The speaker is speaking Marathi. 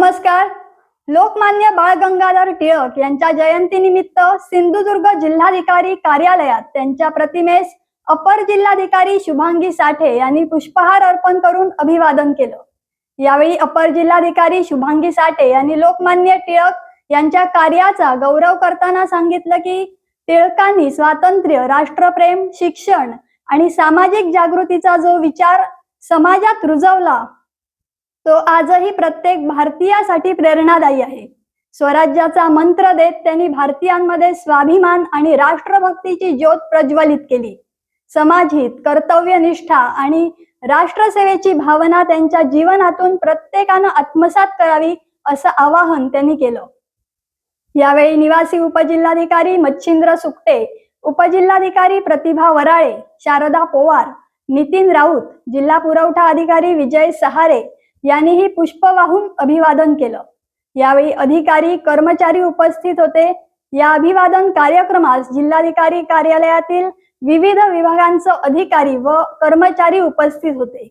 नमस्कार. लोकमान्य बाळ गंगाधर टिळक यांच्या जयंतीनिमित्त सिंधुदुर्ग जिल्हाधिकारी कार्यालयात त्यांच्या प्रतिमेस अपर जिल्हाधिकारी शुभांगी साठे यांनी पुष्पहार अर्पण करून अभिवादन केलं. यावेळी अपर जिल्हाधिकारी शुभांगी साठे यांनी लोकमान्य टिळक यांच्या कार्याचा गौरव करताना सांगितलं की टिळकांनी स्वातंत्र्य, राष्ट्रप्रेम, शिक्षण आणि सामाजिक जागृतीचा जो विचार समाजात रुजवला तो आजही प्रत्येक भारतीयासाठी प्रेरणादायी आहे. स्वराज्याचा मंत्र देत त्यांनी भारतीयांमध्ये स्वाभिमान आणि राष्ट्रभक्तीची ज्योत प्रज्वलित केली. समाजहित, कर्तव्यनिष्ठा आणि राष्ट्रसेवेची भावना त्यांच्या जीवनातून प्रत्येकानं आत्मसात करावी असं आवाहन त्यांनी केलं. यावेळी निवासी उपजिल्हाधिकारी मच्छिंद्र सुकटे, उपजिल्हाधिकारी प्रतिभा वराळे, शारदा पोवार, नितीन राऊत, जिल्हा पुरवठा अधिकारी विजय सहारे यांनीही पुष्प वाहून अभिवादन केलं. यावेळी अधिकारी, कर्मचारी उपस्थित होते. या अभिवादन कार्यक्रमास जिल्हाधिकारी कार्यालयातील विविध विभागांचे अधिकारी व कर्मचारी उपस्थित होते.